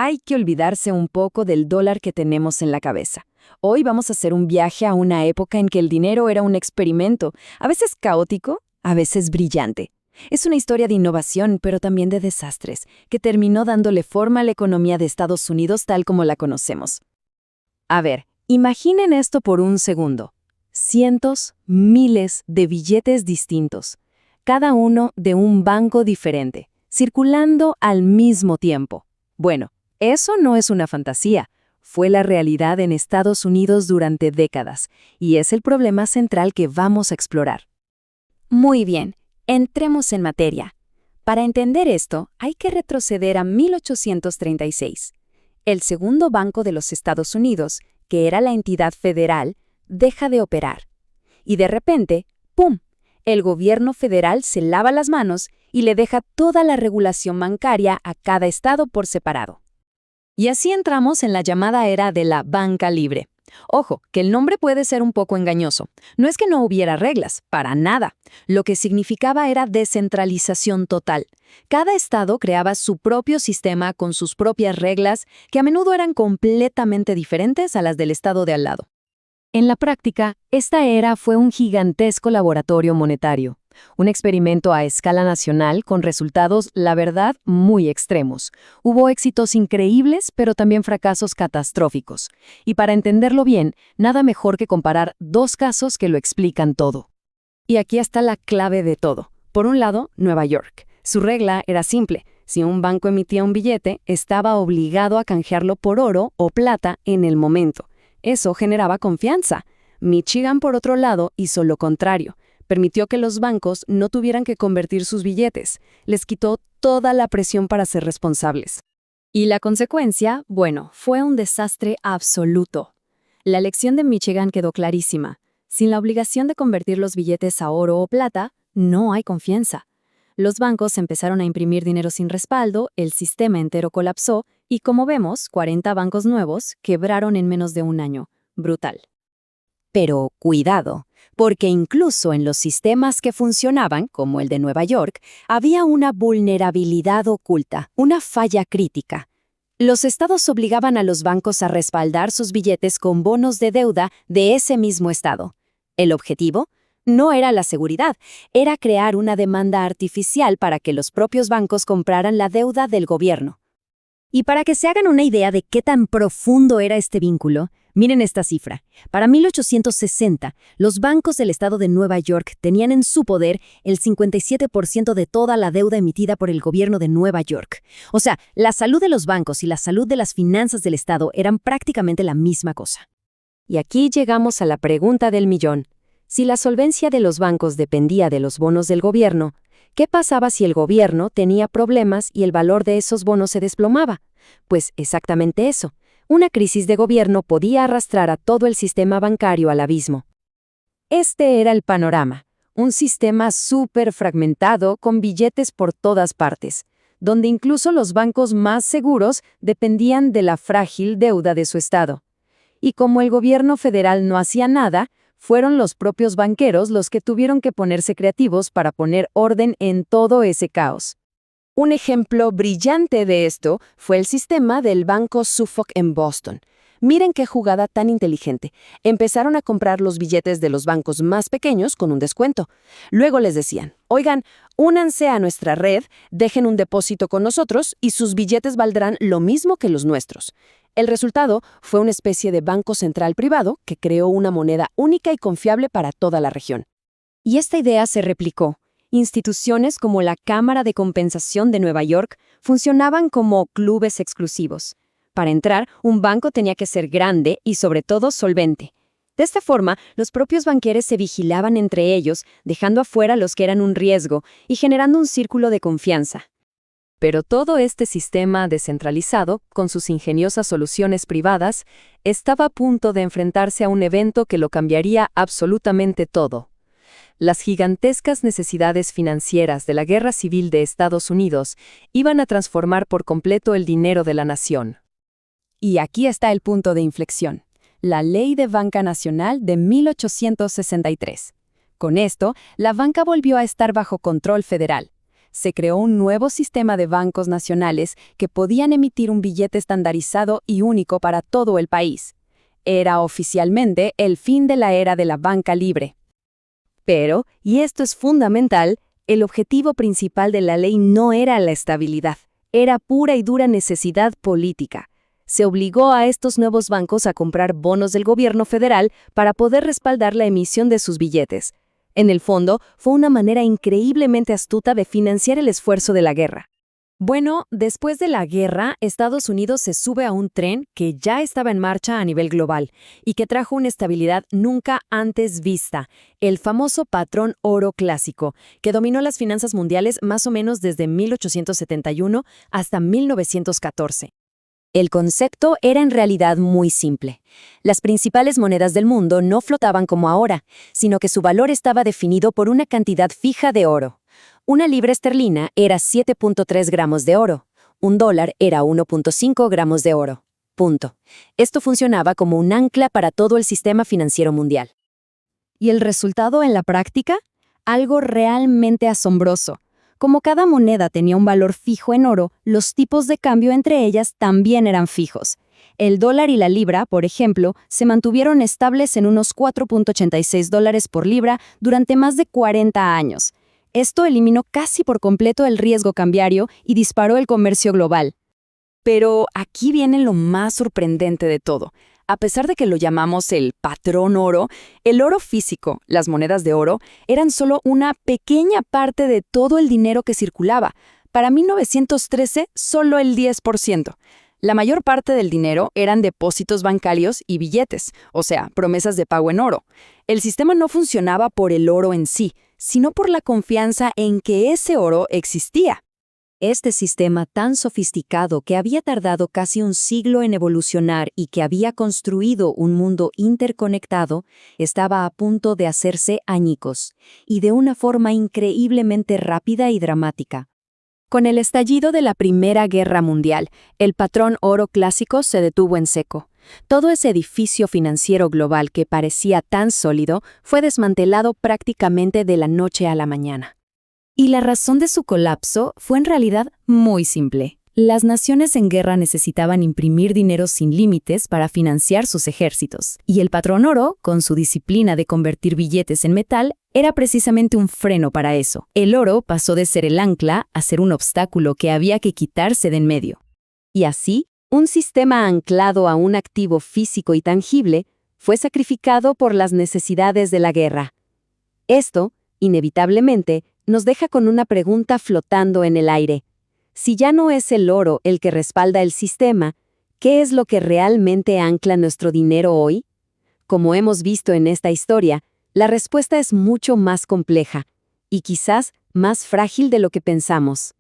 hay que olvidarse un poco del dólar que tenemos en la cabeza. Hoy vamos a hacer un viaje a una época en que el dinero era un experimento, a veces caótico, a veces brillante. Es una historia de innovación, pero también de desastres, que terminó dándole forma a la economía de Estados Unidos tal como la conocemos. A ver, imaginen esto por un segundo. Cientos, miles de billetes distintos, cada uno de un banco diferente, circulando al mismo tiempo. Bueno, eso no es una fantasía. Fue la realidad en Estados Unidos durante décadas, y es el problema central que vamos a explorar. Muy bien, entremos en materia. Para entender esto, hay que retroceder a 1836. El segundo banco de los Estados Unidos, que era la entidad federal, deja de operar. Y de repente, ¡pum!, el gobierno federal se lava las manos y le deja toda la regulación bancaria a cada estado por separado. Y así entramos en la llamada era de la banca libre. Ojo, que el nombre puede ser un poco engañoso. No es que no hubiera reglas, para nada. Lo que significaba era descentralización total. Cada estado creaba su propio sistema con sus propias reglas, que a menudo eran completamente diferentes a las del estado de al lado. En la práctica, esta era fue un gigantesco laboratorio monetario. Un experimento a escala nacional con resultados, la verdad, muy extremos. Hubo éxitos increíbles, pero también fracasos catastróficos. Y para entenderlo bien, nada mejor que comparar dos casos que lo explican todo. Y aquí está la clave de todo. Por un lado, Nueva York. Su regla era simple. Si un banco emitía un billete, estaba obligado a canjearlo por oro o plata en el momento. Eso generaba confianza. Michigan, por otro lado, hizo lo contrario. Permitió que los bancos no tuvieran que convertir sus billetes. Les quitó toda la presión para ser responsables. Y la consecuencia, bueno, fue un desastre absoluto. La elección de Michigan quedó clarísima. Sin la obligación de convertir los billetes a oro o plata, no hay confianza. Los bancos empezaron a imprimir dinero sin respaldo, el sistema entero colapsó y, como vemos, 40 bancos nuevos quebraron en menos de un año. Brutal. Pero cuidado, porque incluso en los sistemas que funcionaban, como el de Nueva York, había una vulnerabilidad oculta, una falla crítica. Los estados obligaban a los bancos a respaldar sus billetes con bonos de deuda de ese mismo estado. El objetivo no era la seguridad, era crear una demanda artificial para que los propios bancos compraran la deuda del gobierno. Y para que se hagan una idea de qué tan profundo era este vínculo, miren esta cifra. Para 1860, los bancos del estado de Nueva York tenían en su poder el 57% de toda la deuda emitida por el gobierno de Nueva York. O sea, la salud de los bancos y la salud de las finanzas del estado eran prácticamente la misma cosa. Y aquí llegamos a la pregunta del millón. Si la solvencia de los bancos dependía de los bonos del gobierno, ¿qué pasaba si el gobierno tenía problemas y el valor de esos bonos se desplomaba? Pues exactamente eso. Una crisis de gobierno podía arrastrar a todo el sistema bancario al abismo. Este era el panorama, un sistema súper fragmentado con billetes por todas partes, donde incluso los bancos más seguros dependían de la frágil deuda de su estado. Y como el gobierno federal no hacía nada, fueron los propios banqueros los que tuvieron que ponerse creativos para poner orden en todo ese caos. Un ejemplo brillante de esto fue el sistema del Banco Suffolk en Boston. Miren qué jugada tan inteligente. Empezaron a comprar los billetes de los bancos más pequeños con un descuento. Luego les decían, oigan, únanse a nuestra red, dejen un depósito con nosotros y sus billetes valdrán lo mismo que los nuestros. El resultado fue una especie de banco central privado que creó una moneda única y confiable para toda la región. Y esta idea se replicó. Instituciones como la Cámara de Compensación de Nueva York funcionaban como clubes exclusivos. Para entrar, un banco tenía que ser grande y sobre todo solvente. De esta forma, los propios banqueros se vigilaban entre ellos, dejando afuera a los que eran un riesgo y generando un círculo de confianza. Pero todo este sistema descentralizado, con sus ingeniosas soluciones privadas, estaba a punto de enfrentarse a un evento que lo cambiaría absolutamente todo. Las gigantescas necesidades financieras de la Guerra Civil de Estados Unidos iban a transformar por completo el dinero de la nación. Y aquí está el punto de inflexión, la Ley de Banca Nacional de 1863. Con esto, la banca volvió a estar bajo control federal. se creó un nuevo sistema de bancos nacionales que podían emitir un billete estandarizado y único para todo el país. Era oficialmente el fin de la era de la banca libre. Pero, y esto es fundamental, el objetivo principal de la ley no era la estabilidad, era pura y dura necesidad política. Se obligó a estos nuevos bancos a comprar bonos del gobierno federal para poder respaldar la emisión de sus billetes. En el fondo, fue una manera increíblemente astuta de financiar el esfuerzo de la guerra. Bueno, después de la guerra, Estados Unidos se sube a un tren que ya estaba en marcha a nivel global y que trajo una estabilidad nunca antes vista, el famoso patrón oro clásico, que dominó las finanzas mundiales más o menos desde 1871 hasta 1914. El concepto era en realidad muy simple. Las principales monedas del mundo no flotaban como ahora, sino que su valor estaba definido por una cantidad fija de oro. Una libra esterlina era 7.3 gramos de oro. Un dólar era 1.5 gramos de oro. Punto. Esto funcionaba como un ancla para todo el sistema financiero mundial. ¿Y el resultado en la práctica? Algo realmente asombroso. Como cada moneda tenía un valor fijo en oro, los tipos de cambio entre ellas también eran fijos. El dólar y la libra, por ejemplo, se mantuvieron estables en unos 4.86 dólares por libra durante más de 40 años. Esto eliminó casi por completo el riesgo cambiario y disparó el comercio global. Pero aquí viene lo más sorprendente de todo. A pesar de que lo llamamos el patrón oro, el oro físico, las monedas de oro, eran solo una pequeña parte de todo el dinero que circulaba. Para 1913, solo el 10%. La mayor parte del dinero eran depósitos bancarios y billetes, o sea, promesas de pago en oro. El sistema no funcionaba por el oro en sí, sino por la confianza en que ese oro existía. Este sistema tan sofisticado que había tardado casi un siglo en evolucionar y que había construido un mundo interconectado, estaba a punto de hacerse añicos, y de una forma increíblemente rápida y dramática. Con el estallido de la Primera Guerra Mundial, el patrón oro clásico se detuvo en seco. Todo ese edificio financiero global que parecía tan sólido fue desmantelado prácticamente de la noche a la mañana. Y la razón de su colapso fue en realidad muy simple. Las naciones en guerra necesitaban imprimir dinero sin límites para financiar sus ejércitos, y el patrón oro, con su disciplina de convertir billetes en metal, era precisamente un freno para eso. El oro pasó de ser el ancla a ser un obstáculo que había que quitarse de en medio. Y así, un sistema anclado a un activo físico y tangible fue sacrificado por las necesidades de la guerra. Esto, inevitablemente, nos deja con una pregunta flotando en el aire. Si ya no es el oro el que respalda el sistema, ¿qué es lo que realmente ancla nuestro dinero hoy? Como hemos visto en esta historia, la respuesta es mucho más compleja y quizás más frágil de lo que pensamos.